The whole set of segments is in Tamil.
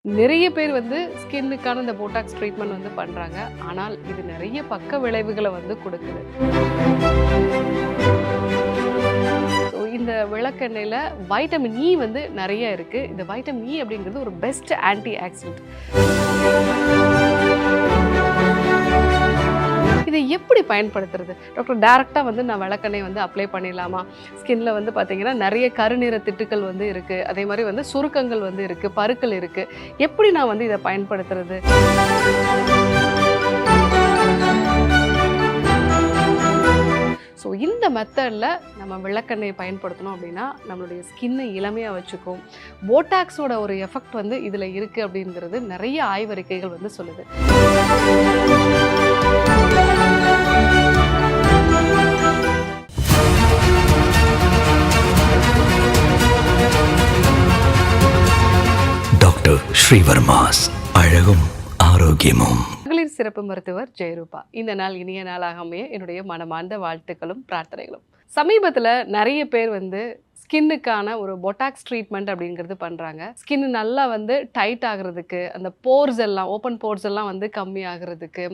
நிறைய பேர் வந்து ஸ்கின்னுக்கான இந்த போட்டாக்ஸ் ட்ரீட்மெண்ட் வந்து பண்றாங்க. ஆனால் இது நிறைய பக்க விளைவுகள வந்து கொடுக்குது. ஸோ இந்த விளக்கெண்ணெயில வைட்டமின் இ வந்து நிறைய இருக்கு. இந்த வைட்டமின் இ அப்படிங்கிறது ஒரு பெஸ்ட் ஆன்டி ஆக்சிடென்ட். இதை எப்படி பயன்படுத்துறது? டாக்டர் டைரக்ட்டா வந்து நான் விளக்கெண்ணெய் வந்து அப்ளை பண்ணிடலாமா? ஸ்கின்ல வந்து பார்த்தீங்கன்னா நிறைய கருநிற திட்டுக்கள் வந்து இருக்கு. அதே மாதிரி வந்து சுருக்கங்கள் வந்து இருக்கு, பருக்கள் இருக்கு. எப்படி நான் வந்து இதை பயன்படுத்துறது? ஸோ இந்த மெத்தடில் நம்ம விளக்கெண்ணெய் பயன்படுத்தணும் அப்படின்னா நம்மளுடைய ஸ்கின்னை இளமையாக வச்சுக்கும். போட்டாக்ஸோட ஒரு எஃபெக்ட் வந்து இதில் இருக்குது அப்படிங்கிறது நிறைய ஆய்வறிக்கைகள் வந்து சொல்லுது. டாக்டர் ஸ்ரீவர்மாஸ் அழகும் ஆரோக்கியமும். மகளிர் சிறப்பு மருத்துவர் ஜெயரூபா. இந்த நாள் இனிய நாளாக அமைய என்னுடைய மனமார்ந்த வாழ்த்துக்களும் பிரார்த்தனைகளும். சமீபத்தில் நிறைய பேர் வந்து ஸ்கின்னுக்கான ஒரு பொட்டாக்ஸ் ட்ரீட்மெண்ட் அப்படிங்கிறது பண்ணுறாங்க. ஸ்கின் நல்லா வந்து டைட் ஆகிறதுக்கு, அந்த போர்ஸ் எல்லாம் ஓப்பன் போர்ஸ் எல்லாம் வந்து கம்மி ஆகிறதுக்கு,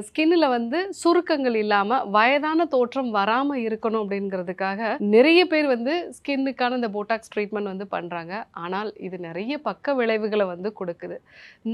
ஸ்கின்னில் வந்து சுருக்கங்கள் இல்லாமல் வயதான தோற்றம் வராமல் இருக்கணும் அப்படிங்கிறதுக்காக நிறைய பேர் வந்து ஸ்கின்னுக்கான இந்த போட்டாக்ஸ் ட்ரீட்மெண்ட் வந்து பண்ணுறாங்க. ஆனால் இது நிறைய பக்க விளைவுகளை வந்து கொடுக்குது.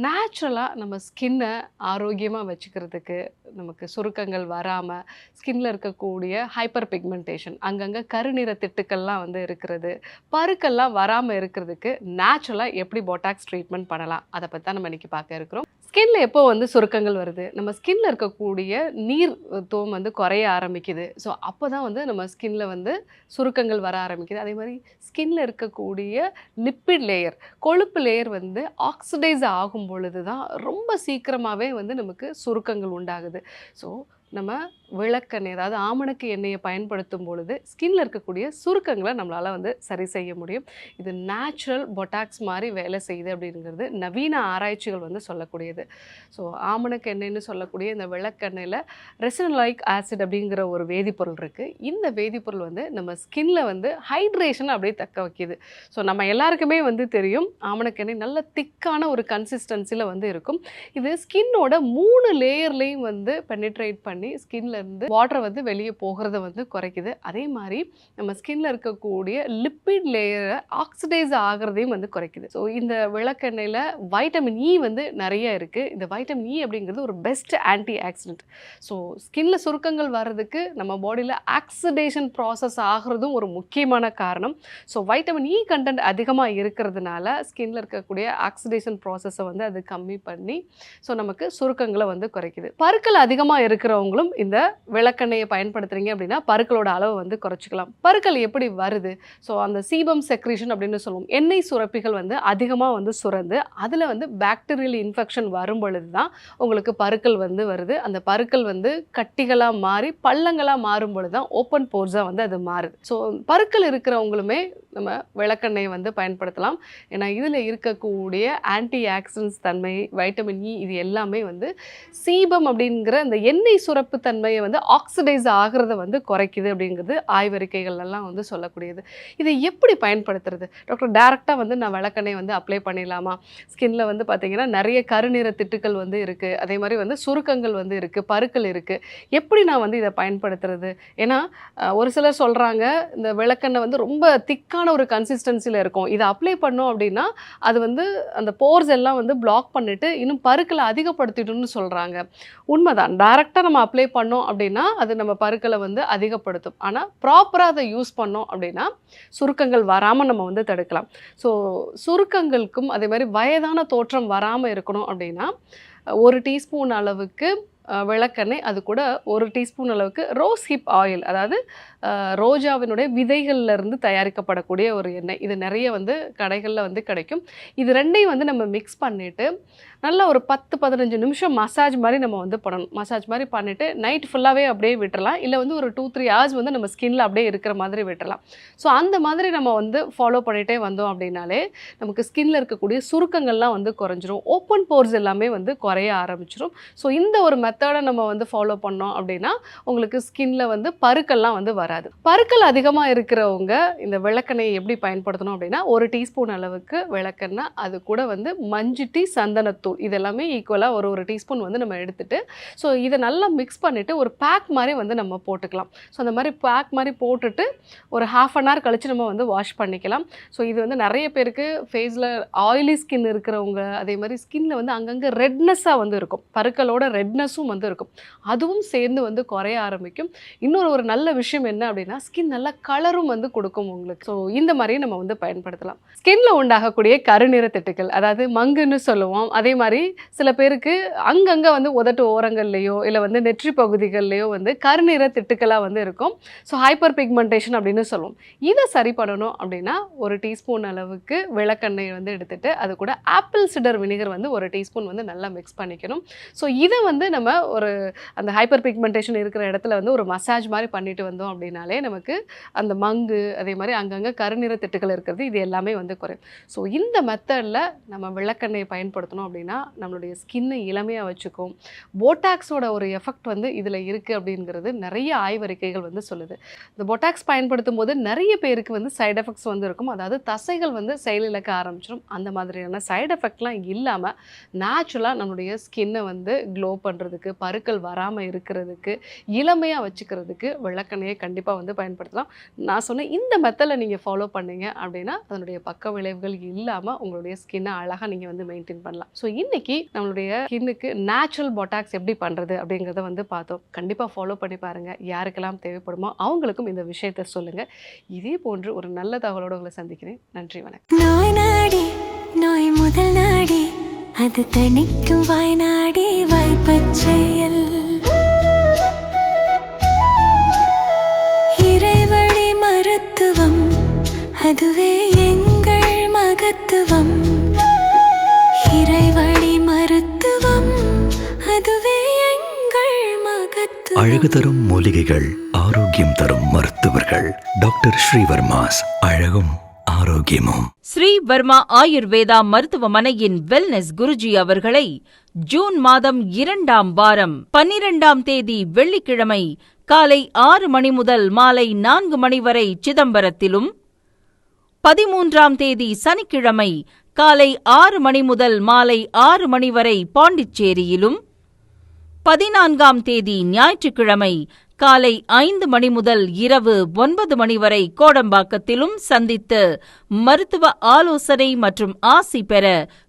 நேச்சுரலாக நம்ம ஸ்கின்னை ஆரோக்கியமாக வச்சுக்கிறதுக்கு, நமக்கு சுருக்கங்கள் வராமல், ஸ்கின்னில் இருக்கக்கூடிய ஹைப்பர் பிக்மெண்டேஷன், அங்கங்கே கருநிற திட்டுக்கள்லாம் வந்து இருக்கிறது, பருக்கெல்லாம் வராமல் இருக்கிறதுக்கு நேச்சுரலாக எப்படி போட்டாக்ஸ் ட்ரீட்மெண்ட் பண்ணலாம், அதை பற்றி தான் நம்ம இன்றைக்கி பார்க்க இருக்கிறோம். ஸ்கின்ல எப்போ வந்து சுருக்கங்கள் வருது? நம்ம ஸ்கின்ல இருக்கக்கூடிய நீர் தோம் வந்து குறைய ஆரம்பிக்குது. ஸோ அப்போ தான் வந்து நம்ம ஸ்கின்ல வந்து சுருக்கங்கள் வர ஆரம்பிக்குது. அதே மாதிரி ஸ்கின்ல இருக்கக்கூடிய லிப்பிட் லேயர், கொழுப்பு லேயர் வந்து ஆக்சிடைஸ் ஆகும் பொழுது தான் ரொம்ப சீக்கிரமாகவே வந்து நமக்கு சுருக்கங்கள் உண்டாகுது. ஸோ நம்ம விளக்கெண்ணெய், அதாவது ஆமணக்கு எண்ணெயை பயன்படுத்தும் பொழுது ஸ்கின்ல இருக்கக்கூடிய சுருக்கங்களை நம்மளால் வந்து சரி செய்ய முடியும். இது நேச்சுரல் பொட்டாக்ஸ் மாதிரி வேலை செய்யுது அப்படிங்கிறது நவீன ஆராய்ச்சிகள் வந்து சொல்லக்கூடியது. ஸோ ஆமணக்கு எண்ணெய்னு சொல்லக்கூடிய இந்த விளக்கெண்ணெயில் ரெசினோலிக் ஆசிட் அப்படிங்கிற ஒரு வேதிப்பொருள் இருக்குது. இந்த வேதிப்பொருள் வந்து நம்ம ஸ்கின்ல வந்து ஹைட்ரேஷனை அப்படியே தக்க வைக்கிது. ஸோ நம்ம எல்லாருக்குமே வந்து தெரியும், ஆமணக்கு எண்ணெய் நல்ல திக்கான ஒரு கன்சிஸ்டன்சியில் வந்து இருக்கும். இது ஸ்கின்னோட 3 லேயர்லேயும் வந்து பெனிட்ரேட் பண்ணி ஸ்கின்ல இருந்து வாட்டர் வந்து வெளியே போகிறத வந்து குறைக்குது. அதே மாதிரி நம்ம ஸ்கின்ல இருக்கக்கூடிய லிப்பிட் லேயரை ஆக்சிடைஸ் ஆகிறதையும் வந்து குறைக்குது. ஸோ இந்த விளக்கெண்ணெயில் வைட்டமின் இ வந்து நிறைய இருக்குது. இந்த வைட்டமின் இ அப்படிங்கிறது ஒரு பெஸ்ட் ஆன்டி ஆக்சிடென்ட். ஸோ ஸ்கின்ல சுருக்கங்கள் வர்றதுக்கு நம்ம பாடியில் ஆக்சிடேஷன் ப்ராசஸ் ஆகிறதும் ஒரு முக்கியமான காரணம். ஸோ வைட்டமின் இ கண்டென்ட் அதிகமாக இருக்கிறதுனால ஸ்கின்ல இருக்கக்கூடிய ஆக்சிடேஷன் ப்ராசஸை வந்து அது கம்மி பண்ணி ஸோ நமக்கு சுருக்கங்களை வந்து குறைக்குது. பருக்கள் அதிகமாக இருக்கிறவங்களும் இந்த விளக்கெண்ணெயை பயன்படுத்துறீங்க அப்படின்னா பருக்களோட அளவு வந்து குறைச்சிக்கலாம். பருக்கள் எப்படி வருது? ஸோ அந்த சீபம் செக்ரீஷன் அப்படின்னு சொல்லுவோம். எண்ணெய் சுரப்பிகள் வந்து அதிகமாக வந்து சுரந்து அதில் வந்து பாக்டீரியல் இன்ஃபெக்ஷன் வரும் பொழுது தான் உங்களுக்கு பருக்கள் வந்து வருது. அந்த பருக்கள் வந்து கட்டிகளாக மாறி பள்ளங்களாக மாறும் பொழுது தான் ஓப்பன் போர்ஸாக வந்து அது மாறுது. ஸோ பருக்கள் இருக்கிறவங்களுமே நம்ம விளக்கெண்ணெயை வந்து பயன்படுத்தலாம். ஏன்னா இதில் இருக்கக்கூடிய ஆன்டி ஆக்சிடென்ட்ஸ் தன்மை, வைட்டமின் இ, இது எல்லாமே வந்து சீபம் அப்படிங்கிற அந்த எண்ணெய் சுரப்பு தன்மையை வந்து ஆக்சிடைஸ் ஆகிறத வந்து குறைக்குது அப்படிங்கிறது ஆய்வறிக்கைகள் எல்லாம் வந்து சொல்லக்கூடியது. இதை எப்படி பயன்படுத்துறது? டாக்டர் டைரக்டாக வந்து நான் விளக்கெண்ணெய் வந்து அப்ளை பண்ணிடலாமா? ஸ்கின்ல வந்து பார்த்தீங்கன்னா நிறைய கருநிற திட்டுக்கள் வந்து இருக்குது. அதே மாதிரி வந்து சுருக்கங்கள் வந்து இருக்குது, பருக்கள் இருக்குது. எப்படி நான் வந்து இதை பயன்படுத்துறது? ஏன்னா ஒரு சிலர் சொல்கிறாங்க, இந்த விளக்கெண்ணெய் வந்து ரொம்ப திக்கான ஒரு கன்சிஸ்டன்சியில் இருக்கும். இதை அப்ளை பண்ணோம் அப்படின்னா அது வந்து அந்த போர்ஸ் எல்லாம் வந்து பிளாக் பண்ணிட்டு இன்னும் பருக்களை அதிகப்படுத்திடும்னு சொல்கிறாங்க. உண்மைதான். டைரக்டாக நம்ம அப்ளை பண்ணோம் அப்படின்னா அது நம்ம பருக்களை வந்து அதிகப்படுத்தும். ஆனால் ப்ராப்பராக அதை யூஸ் பண்ணோம் அப்படின்னா சுருக்கங்கள் வராமல் நம்ம வந்து தடுக்கலாம். ஸோ சுருக்கங்களுக்கும் அதே மாதிரி வயதான தோற்றம் வராமல் இருக்கணும் அப்படின்னா 1 டீஸ்பூன் அளவுக்கு விளக்கெண்ணெய், அது கூட 1 டீஸ்பூன் அளவுக்கு ரோஸ் ஹிப் ஆயில், அதாவது ரோஜாவினுடைய விதைகள்லேருந்து தயாரிக்கப்படக்கூடிய ஒரு எண்ணெய். இது நிறைய வந்து கடைகளில் வந்து கிடைக்கும். இது ரெண்டையும் வந்து நம்ம மிக்ஸ் பண்ணிவிட்டு நல்லா ஒரு 10-15 நிமிஷம் மசாஜ் மாதிரி நம்ம வந்து பண்ணணும். மசாஜ் மாதிரி பண்ணிவிட்டு நைட் ஃபுல்லாகவே அப்படியே விட்டுறலாம். இல்லை வந்து ஒரு 2-3 ஹவர்ஸ் வந்து நம்ம ஸ்கின்ல அப்படியே இருக்கிற மாதிரி விட்டுறலாம். ஸோ அந்த மாதிரி நம்ம வந்து ஃபாலோ பண்ணிகிட்டே வந்தோம் அப்படின்னாலே நமக்கு ஸ்கின்ல இருக்கக்கூடிய சுருக்கங்கள்லாம் வந்து குறைஞ்சிரும். ஓப்பன் போர்ஸ் எல்லாமே வந்து குறைய ஆரம்பிச்சிடும். ஸோ இந்த ஒரு மெத்தடை நம்ம வந்து ஃபாலோ பண்ணோம் அப்படின்னா உங்களுக்கு ஸ்கின்ல வந்து பருக்கள்லாம் வந்து வராது. பருக்கள் அதிகமாக இருக்கிறவங்க இந்த விளக்கெண்ணெயை எப்படி பயன்படுத்தணும் அப்படின்னா, 1 டீஸ்பூன் அளவுக்கு விளக்கெண்ணெய், அது கூட வந்து மஞ்சுட்டி, சந்தனத்தூள் இதெல்லாமே ஈக்குவலாக ஒரு டீஸ்பூன் வந்து நம்ம எடுத்துட்டு, ஸோ இதை நல்லா மிக்ஸ் பண்ணிவிட்டு ஒரு பேக் மாதிரி வந்து நம்ம போட்டுக்கலாம். ஸோ அந்த மாதிரி பேக் மாதிரி போட்டுட்டு ஒரு 1/2 அன் ஹவர் கழித்து நம்ம வந்து வாஷ் பண்ணிக்கலாம். ஸோ இது வந்து நிறைய பேருக்கு ஃபேஸில் ஆயிலி ஸ்கின் இருக்கிறவங்க, அதே மாதிரி ஸ்கின்ல வந்து அங்கங்கே ரெட்னஸ்ஸாக வந்து இருக்கும், பருக்களோட ரெட்னஸும் வந்து இருக்கும், அதுவும் சேர்ந்து வந்து குறைய ஆரம்பிக்கும். இன்னொரு நல்ல விஷயம் என்ன அப்படின்னா, ஸ்கின் நல்லா கலரும் வந்து கொடுக்கும் உங்களுக்கு. ஸோ இந்த மாதிரி நம்ம வந்து பயன்படுத்தலாம். ஸ்கின்ல உண்டாகக்கூடிய கருநிற திட்டுக்கள், அதாவது மங்குன்னு சொல்லுவோம். அதே மாதிரி சில பேருக்கு அங்கங்கே வந்து உதட்டு ஓரங்கள்லையோ இல்லை வந்து நெற்றி பகுதிகள்லையோ வந்து கருநிற திட்டுக்களாக வந்து இருக்கும். ஸோ ஹைப்பர் பிக்மெண்டேஷன் அப்படின்னு சொல்லுவோம். இதை சரி பண்ணணும் அப்படின்னா 1 டீஸ்பூன் அளவுக்கு விளக்கெண்ணெய் வந்து எடுத்துட்டு, அது கூட ஆப்பிள் சிடர் வினிகர் வந்து 1 டீஸ்பூன் வந்து நல்லா மிக்ஸ் பண்ணிக்கணும். ஸோ இதை வந்து நம்ம அந்த ஹைப்பர் பிக்மெண்டேஷன் இருக்கிற இடத்துல வந்து ஒரு மசாஜ் மாதிரி பண்ணிட்டு வந்தோம் அப்படின்னாலே நமக்கு அந்த மங்கு, அதே மாதிரி அங்கங்கே கருநிற திட்டுக்கள் இருக்கிறது, இது எல்லாமே வந்து குறையும். ஸோ இந்த மெத்தடில் நம்ம விளக்கெண்ணெயை பயன்படுத்தணும் அப்படின்னா நம்மளுடைய ஸ்கின்னை இளமையாக வச்சுக்கும். போட்டாக்ஸோட ஒரு எஃபெக்ட் வந்து இதில் இருக்குது அப்படிங்கிறது நிறைய ஆய்வறிக்கைகள் வந்து சொல்லுது. இந்த போட்டாக்ஸ் பயன்படுத்தும் போது நிறைய பேருக்கு வந்து சைடு எஃபெக்ட்ஸ் வந்து இருக்கும். அதாவது தசைகள் வந்து செயலிழக்க ஆரம்பிச்சிடும். அந்த மாதிரியான சைடு எஃபெக்ட்லாம் இல்லாமல் நேச்சுரலாக நம்மளுடைய ஸ்கின்னை வந்து க்ளோ பண்ணுறதுக்கு, பருக்கள் வராமல் இருக்கிறதுக்கு, இளமையாக வச்சுக்கிறதுக்கு விளக்கெண்ணெயை கண்டிப்பாக வந்து பயன்படுத்தலாம். நான் சொன்ன இந்த மெத்தடில் நீங்கள் ஃபாலோ பண்ணீங்க அப்படின்னா அதனுடைய பக்க விளைவுகள் இல்லாமல் உங்களுடைய ஸ்கின்னை அழகாக நீங்கள் வந்து மெயின்டைன் பண்ணலாம். ஸோ இன்றைக்கி நம்மளுடைய ஸ்கின்னுக்கு நேச்சுரல் போட்டாக்ஸ் எப்படி பண்ணுறது அப்படிங்கிறத வந்து பார்த்தோம். கண்டிப்பாக ஃபாலோ பண்ணி பாருங்கள். யாருக்கெல்லாம் தேவைப்படுமோ அவங்களுக்கும் இந்த விஷயத்தை சொல்லுங்கள். இதே போன்று ஒரு நல்ல தகவலோடு உங்களை சந்திக்கிறேன். நன்றி, வணக்கம். நோய் நாடி நோய் முதல் நாடி அது தணிக்கும் வாய்நாடி வாய்ப்பச் செயல் இறைவழி மருத்துவம் அதுவே எங்கள் மகத்துவம். இறைவழி மருத்துவம் அதுவே எங்கள் மகத்துவம். அழகு தரும் மூலிகைகள், ஆரோக்கியம் தரும் மருத்துவர்கள். டாக்டர் ஸ்ரீவர்மாஸ், அழகும் ஆரோக்கியமும். ஸ்ரீ வர்மா ஆயுர்வேதா மருத்துவமனையின் வெல்னஸ் குருஜி அவர்களை ஜூன் மாதம் 2ஆம் வாரம் 12ஆம் தேதி வெள்ளிக்கிழமை காலை 6 மணி முதல் மாலை 4 மணி வரை சிதம்பரத்திலும், 13ஆம் தேதி சனிக்கிழமை காலை 6 மணி முதல் மாலை 6 மணி வரை பாண்டிச்சேரியிலும், 14ஆம் தேதி ஞாயிற்றுக்கிழமை காலை 5 மணி முதல் இரவு 9 மணி வரை கோடம்பாக்கத்திலும் சந்தித்து மருத்துவ ஆலோசனை மற்றும் ஆசி பெற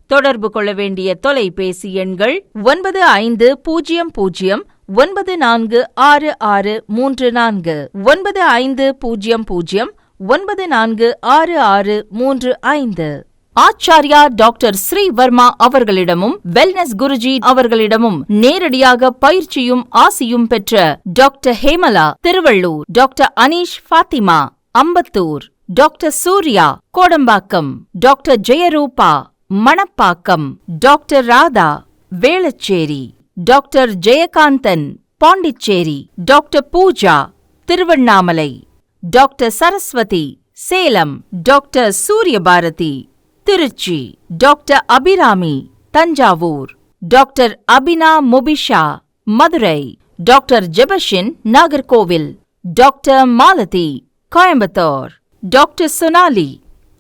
தொடர்பு கொள்ள வேண்டிய தொலைபேசி எண்கள் 9500 946634 9500 946635. ஆச்சாரியா டாக்டர் ஸ்ரீ வர்மா அவர்களிடமும் வெல்னஸ் குருஜி அவர்களிடமும் நேரடியாக பயிற்சியும் ஆசியும் பெற்ற doctor Hemala Tiruvallur, doctor Aneesh Fathima Ambattur, doctor Surya Kodambakkam, doctor Jeyarupa Manapakkam, doctor Radha Velachery, doctor Jayakanthan Pondicherry, doctor Pooja Tiruvannamalai, doctor Saraswathi Salem, doctor Suryabharathi Trichy, doctor Abirami Thanjavur, doctor Abina Mubisha Madurai, doctor Jebashin Nagercoil, doctor Malathi Coimbatore, doctor Sonali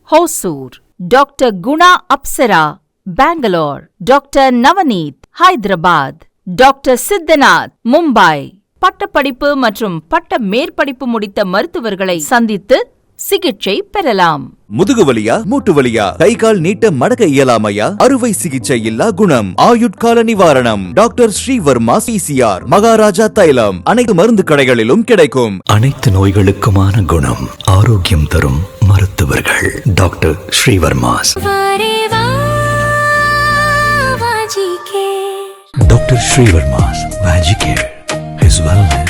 Hosur, doctor Guna Apsara Bangalore, doctor Navneeth Hyderabad, doctor Siddhanath Mumbai. பட்டப்படிப்பு மற்றும் பட்ட மேற்படிப்பு முடித்த மருத்துவர்களை சந்தித்து சிகிச்சை பெறலாம். முதுகுவலியா, மூட்டு வலியா, கை கால் நீட்ட மடக்க இயலாமையா, அறுவை சிகிச்சை இல்லா குணம், ஆயுட்கால நிவாரணம். டாக்டர் ஸ்ரீவர்மா PCR, மகாராஜா தைலம் அனைத்து மருந்து கடைகளிலும் கிடைக்கும். அனைத்து நோய்களுக்குமான குணம், ஆரோக்கியம் தரும் மருத்துவர்கள். Doctor Srivarma's. Doctor Srivarma's magic care. His wellness